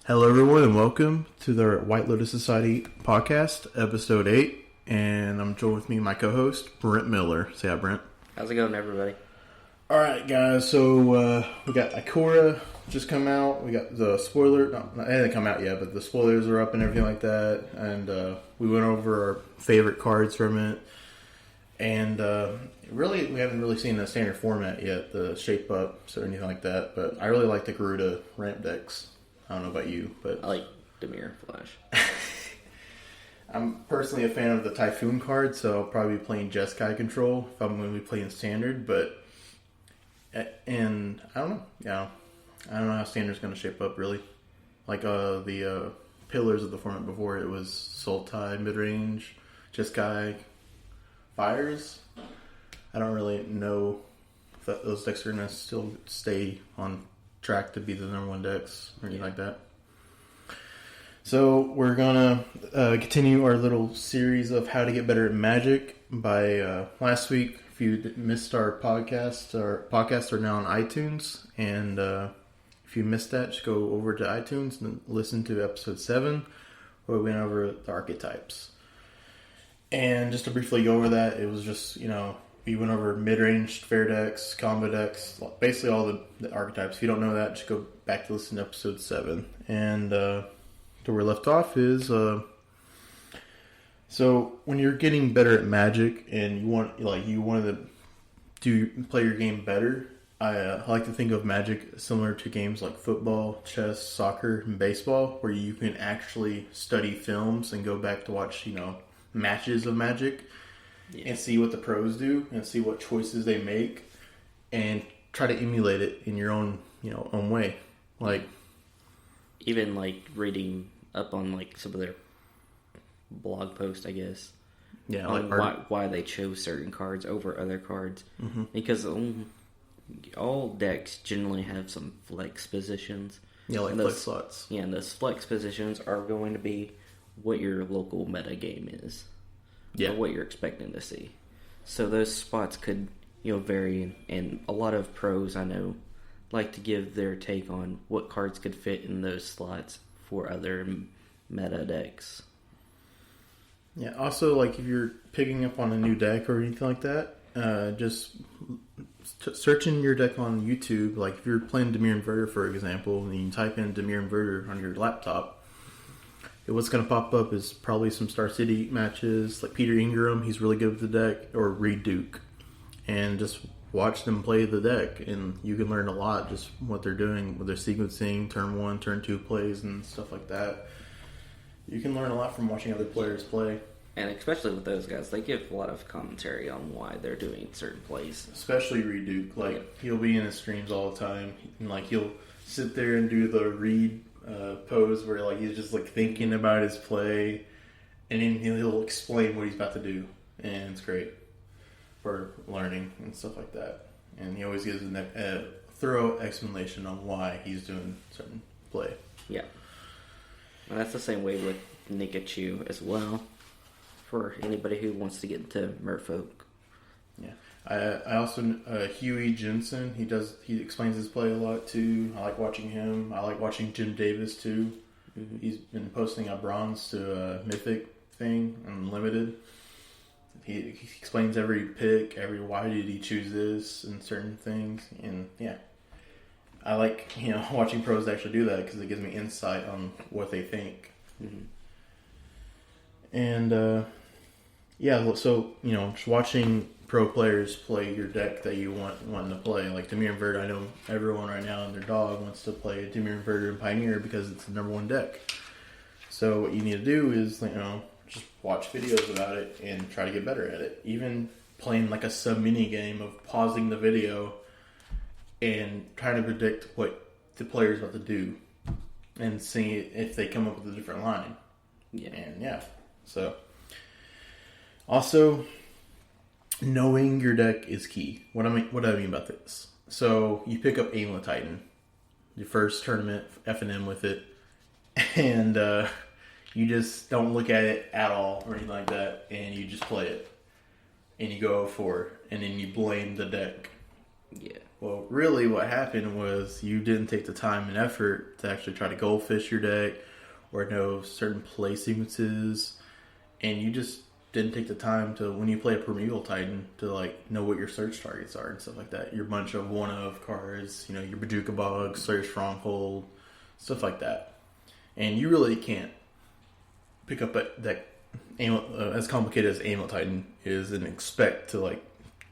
Hello, everyone, and welcome to the White Lotus Society podcast, episode 8. And I'm joined with me, my co-host, Brent Miller. Say hi, Brent. How's it going, everybody? All right, guys. So we got Ikora just come out. We got the spoiler. It hasn't come out yet, but the spoilers are up and everything like that. And we went over our favorite cards from it. And really, we haven't really seen the standard format yet, the shape ups or anything like that. But I really like the Garuda ramp decks. I don't know about you, but I like Demir Flash. I'm personally a fan of the Typhoon card, so I'll probably be playing Jeskai Control if I'm going to be playing Standard, and I don't know. Yeah, I don't know how Standard's going to shape up, really. Like, the pillars of the format before, it was Sultai, Midrange, Jeskai, Fires. I don't really know if those decks are going to still stay on track to be the number one decks or anything like that. So we're gonna continue our little series of how to get better at Magic. By last week, if you missed our podcasts are now on iTunes, and if you missed that, just go over to iTunes and listen to episode 7, where we went over the archetypes. And just to briefly go over that, it was just we went over mid-range fair decks, combo decks, basically all the archetypes. If you don't know that, just go back to listen to episode 7. And where we left off is, so when you're getting better at Magic and you want to play your game better, I like to think of Magic similar to games like football, chess, soccer, and baseball, where you can actually study films and go back to watch, matches of Magic. Yeah. And see what the pros do and see what choices they make and try to emulate it in your own way. Like, even reading up on some of their blog posts, I guess. Yeah, on why they chose certain cards over other cards. Mm-hmm. Because all decks generally have some flex positions. Yeah, like flex slots. Yeah, and those flex positions are going to be what your local meta game is. Yeah, or what you're expecting to see. So those spots could, vary, and a lot of pros I know like to give their take on what cards could fit in those slots for other meta decks. Yeah, also, if you're picking up on a new deck or anything like that, just searching your deck on YouTube. Like, if you're playing Dimir Inverter, for example, and you type in Dimir Inverter on your laptop, what's going to pop up is probably some Star City matches, like Peter Ingram, he's really good with the deck, or Reed Duke. And just watch them play the deck, and you can learn a lot just what they're doing with their sequencing, turn 1, turn 2 plays, and stuff like that. You can learn a lot from watching other players play. And especially with those guys, they give a lot of commentary on why they're doing certain plays. Especially Reed Duke. He'll be in his streams all the time, and he'll sit there and do the Reed pose where he's just thinking about his play, and then he'll explain what he's about to do, and it's great for learning and stuff like that. And he always gives a thorough explanation on why he's doing certain play. Yeah, and that's the same way with Nikachu as well, for anybody who wants to get into Merfolk. Yeah. I also Huey Jensen. He explains his play a lot too. I like watching him. I like watching Jim Davis too. Mm-hmm. He's been posting a bronze to a mythic thing Unlimited. He explains every pick, why did he choose this and certain things. And yeah, I like watching pros actually do that because it gives me insight on what they think. Mm-hmm. And yeah, so just watching pro players play your deck that you want to play. Like Dimir Inverter, I know everyone right now and their dog wants to play Dimir Inverter and Pioneer because it's the number one deck. So what you need to do is just watch videos about it and try to get better at it. Even playing a sub mini game of pausing the video and trying to predict what the player's about to do and seeing if they come up with a different line. Yeah. And yeah, so also, knowing your deck is key. What do I mean about this? So you pick up Amulet Titan, your first tournament F&M with it, and you just don't look at it at all or anything like that, and you just play it, and you go for it, and then you blame the deck. Yeah. Well, really what happened was you didn't take the time and effort to actually try to goldfish your deck or know certain play sequences, and you just didn't take the time to, when you play a Primeval Titan, to like know what your search targets are and stuff like that. Your bunch of one-of cards, you know, your Bajuka Bog, Slayer Stronghold, stuff like that. And you really can't pick up a deck as complicated as Amulet Titan is and expect to like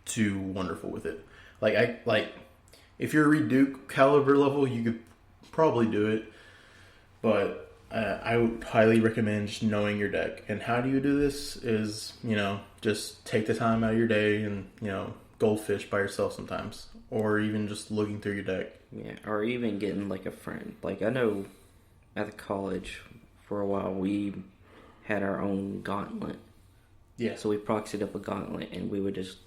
do wonderful with it. Like if you're Reduke caliber level, you could probably do it, but I would highly recommend just knowing your deck. And how do you do this is, you know, just take the time out of your day and, you know, goldfish by yourself sometimes, or even just looking through your deck. Yeah, or even getting like a friend. Like I know at the college for a while we had our own gauntlet. Yeah. So we proxied up a gauntlet and we would just,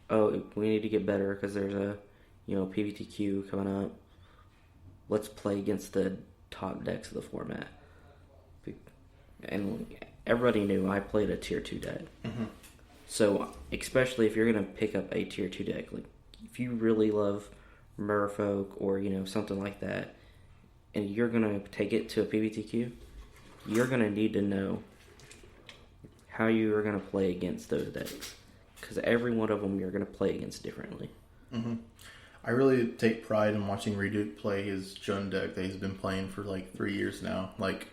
oh, we need to get better because there's a, you know, PVTQ coming up. Let's play against the top decks of the format. And everybody knew I played a tier 2 deck. Mm-hmm. So, especially if you're going to pick up a tier 2 deck, like if you really love Merfolk or, you know, something like that, and you're going to take it to a PVTQ, you're going to need to know how you are going to play against those decks. Because every one of them you're going to play against differently. Mm-hmm. I really take pride in watching Reduke play his Jund deck that he's been playing for like 3 years now. Like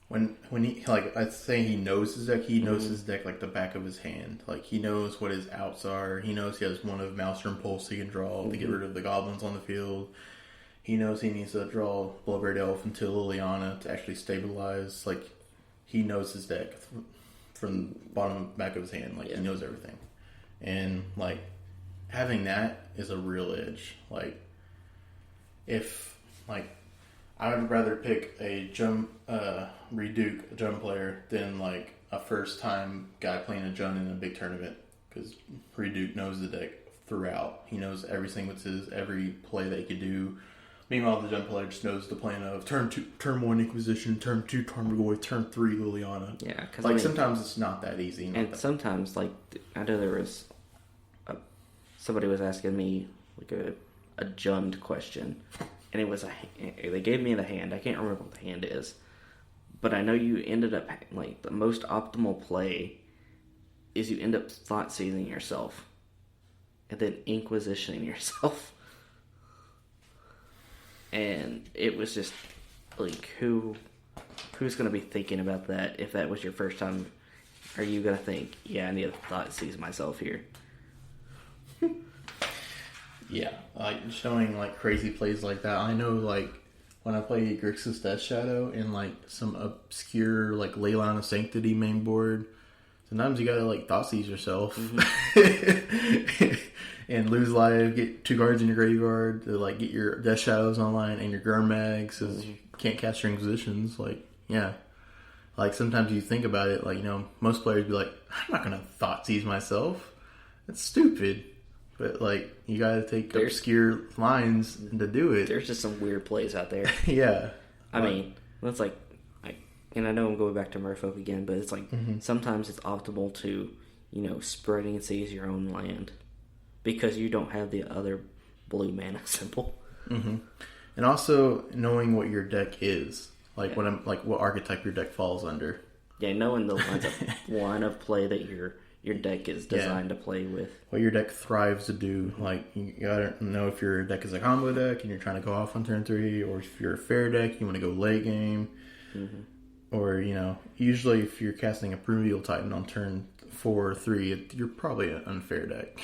when he, like, I'd say he knows his deck. He knows his deck like the back of his hand. Like he knows what his outs are. He knows he has one of Maelstrom Pulse he can draw to get rid of the goblins on the field. He knows he needs to draw Bloodbraid Elf into Liliana to actually stabilize. Like he knows his deck from the bottom back of his hand. Like he knows everything, and like having that is a real edge. Like, if, like, I would rather pick a Reduke, a Jund player, than, like, a first-time guy playing a Jund in a big tournament. Because Reduke knows the deck throughout. He knows every sequences, every play that he could do. Meanwhile, the Jund player just knows the plan of turn 1 Inquisition, turn 2 Tarmogoyf, turn 3 Liliana. Yeah, because like, sometimes it's not that easy. And sometimes, like, I know there was somebody was asking me like a Jund question, and it was they gave me the hand. I can't remember what the hand is, but I know you ended up like the most optimal play is you end up thought seizing yourself and then inquisitioning yourself, and it was just like who's gonna be thinking about that if that was your first time? Are you gonna think, yeah, I need to thought seize myself here? Yeah, like showing like crazy plays like that. I know, like when I play Grixis Death Shadow in like some obscure like Leyline of Sanctity main board, sometimes you gotta like thought seize yourself and lose life. Get 2 cards in your graveyard to like get your Death Shadows online and your Gurmags, because you can't cast your Inquisitions. Like, yeah, like sometimes you think about it, like, you know, most players be like, I'm not gonna thought seize myself. That's stupid. But, like, you gotta take obscure lines to do it. There's just some weird plays out there. Yeah. I mean, that's like, and I know I'm going back to Merfolk again, but it's like, sometimes it's optimal to, you know, spread and seize your own land. Because you don't have the other blue mana symbol. Mm-hmm. And also, knowing what your deck is. Like, what archetype your deck falls under. Yeah, knowing the line of play that your deck is designed to play with. What your deck thrives to do. Like, you gotta know if your deck is a combo deck and you're trying to go off on turn 3, or if you're a fair deck, you want to go late game. Mm-hmm. Or, you know, usually if you're casting a Primeval Titan on turn 4 or 3, you're probably an unfair deck.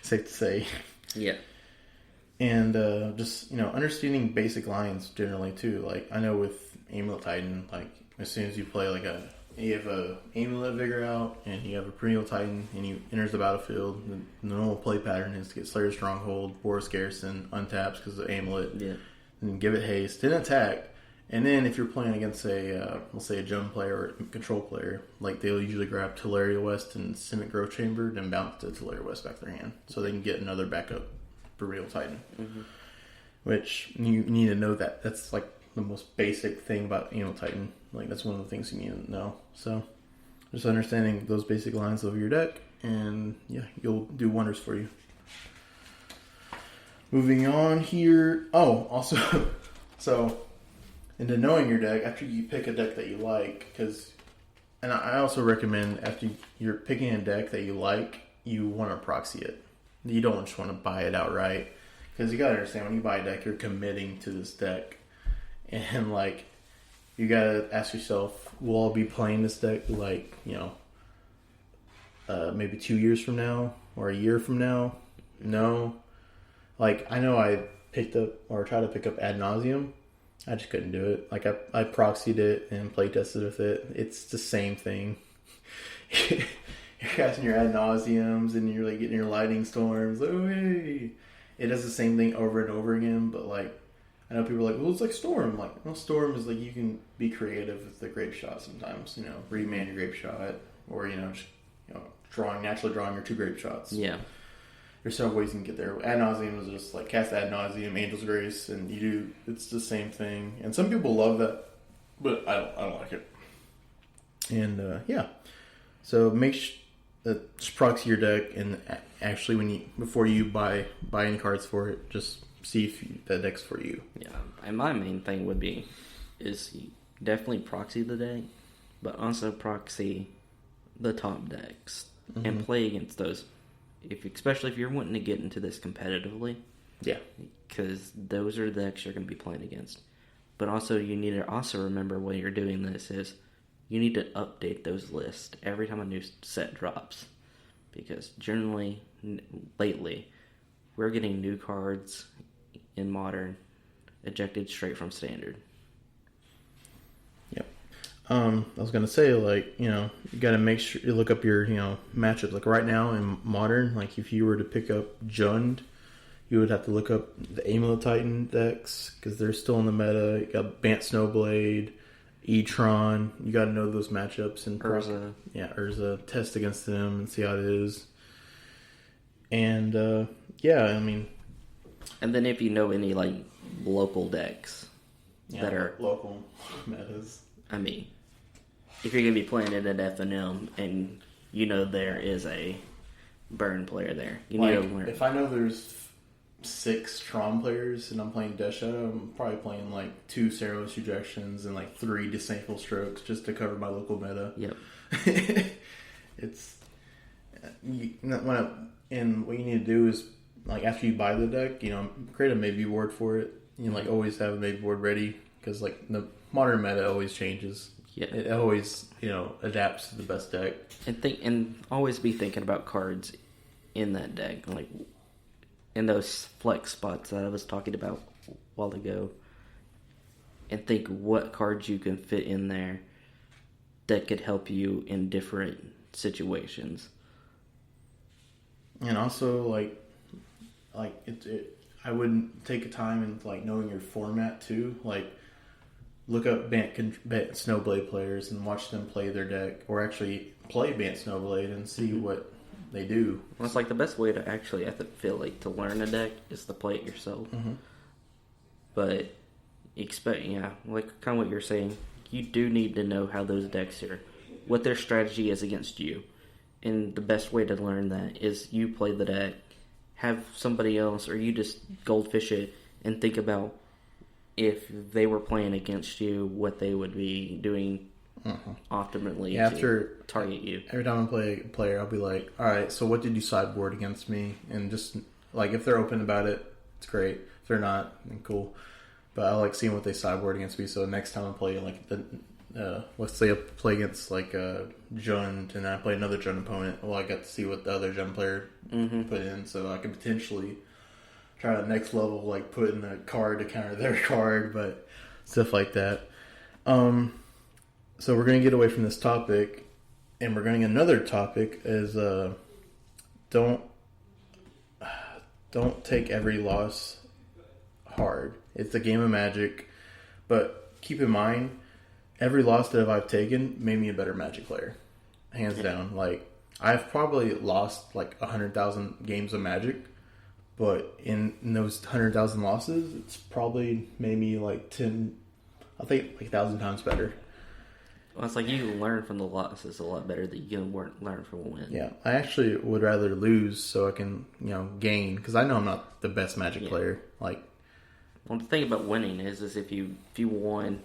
Safe to say. Yeah. And just, you know, understanding basic lines generally too. Like, I know with Amulet Titan, like, as soon as you play like you have a Amulet Vigor out, and you have a Perennial Titan, and he enters the battlefield. The normal play pattern is to get Slayer Stronghold, Boros Garrison, untaps because of Amulet, and give it haste, then attack. And then if you're playing against let's say a Jund player or a Control player, like they'll usually grab Teleria West and Simic Growth Chamber, then bounce the Teleria West back to their hand, so they can get another backup Perennial Titan. Mm-hmm. Which you need to know that. That's like the most basic thing about Amulet Titan. Like, that's one of the things you need to know. So, just understanding those basic lines of your deck, and yeah, you'll do wonders for you. Moving on here. Oh, also, so into knowing your deck, after you pick a deck that you like, and I also recommend after you're picking a deck that you like, you want to proxy it. You don't just want to buy it outright, because you gotta understand, when you buy a deck, you're committing to this deck, and like you gotta ask yourself, will I be playing this deck like maybe 2 years from now or a year from now? No. Like, I know I picked up or tried to pick up Ad Nauseam. I just couldn't do it. Like, I proxied it and play tested with it. It's the same thing. You're casting your Ad Nauseams and you're like getting your Lightning Storms. Oh, hey. It does the same thing over and over again, but like, I know people are like, well, it's like Storm. Like, well, Storm is like, you can be creative with the Grape Shot sometimes. Reman your Grape Shot, or just, naturally drawing your 2 Grape Shots. Yeah. There's several ways you can get there. Ad Nauseam is just like cast Ad Nauseam, Angel's Grace, and it's the same thing. And some people love that, but I don't like it. And yeah, so just proxy your deck, and actually before you buy any cards for it, just see if that deck's for you. Yeah, and my main thing would be is definitely proxy the deck, but also proxy the top decks and play against those. Especially if you're wanting to get into this competitively. Yeah. Because those are the decks you're going to be playing against. But also, you need to also remember when you're doing this is you need to update those lists every time a new set drops. Because generally, lately, we're getting new cards in Modern ejected straight from Standard. Yep. I was gonna say, like, you gotta make sure you look up your, matchups. Like right now in Modern, like if you were to pick up Jund, you would have to look up the Amulet Titan decks because they're still in the meta. You got Bant Snowblade, E-Tron. You gotta know those matchups and Urza. Urza. Test against them and see how it is. And yeah, I mean. And then if you know any like local decks that are local metas. I mean, if you're going to be playing it at FNM and there is a burn player there, you need to learn. If I know there's 6 Tron players and I'm playing Death Shadow, I'm probably playing like 2 Ceros Ejections and like 3 Disciple Strokes just to cover my local meta. Yep. It's and what you need to do is, like, after you buy the deck, create a maybe board for it. Like always have a maybe board ready, because like the Modern meta always changes. Yeah. It always, adapts to the best deck. And always be thinking about cards in that deck, like in those flex spots that I was talking about a while ago. And think what cards you can fit in there that could help you in different situations. And also, like I would take a time and like knowing your format too. Like, look up Bant Snowblade players and watch them play their deck, or actually play Bant Snowblade and see what they do. Well, it's like the best way to actually, I feel like, to learn a deck is to play it yourself. Mm-hmm. But like kind of what you're saying, you do need to know how those decks are, what their strategy is against you. And the best way to learn that is you play the deck, have somebody else, or you just goldfish it and think about if they were playing against you, what they would be doing optimally to target you. Every time I play a player, I'll be like, all right, so what did you sideboard against me? And just, like, if they're open about it, it's great. If they're not, then cool. But I like seeing what they sideboard against me, so next time I play, like, let's say I play against, like, Jund, and I play another Jund opponent, well, I got to see what the other Jund player put in, so I can potentially try the next level, like put in a card to counter their card, but stuff like that. So we're going to get away from this topic, and we're going to another topic is don't take every loss hard. It's a game of Magic, but keep in mind, every loss that I've taken made me a better Magic player, hands down. Like, I've probably lost like 100,000 games of Magic. But in those 100,000 losses, it's probably made me like 1,000 times better. Well, it's like you can learn from the losses a lot better than you can learn from a win. Yeah, I actually would rather lose so I can, gain, because I know I'm not the best Magic player. Like, well, the thing about winning is if you won,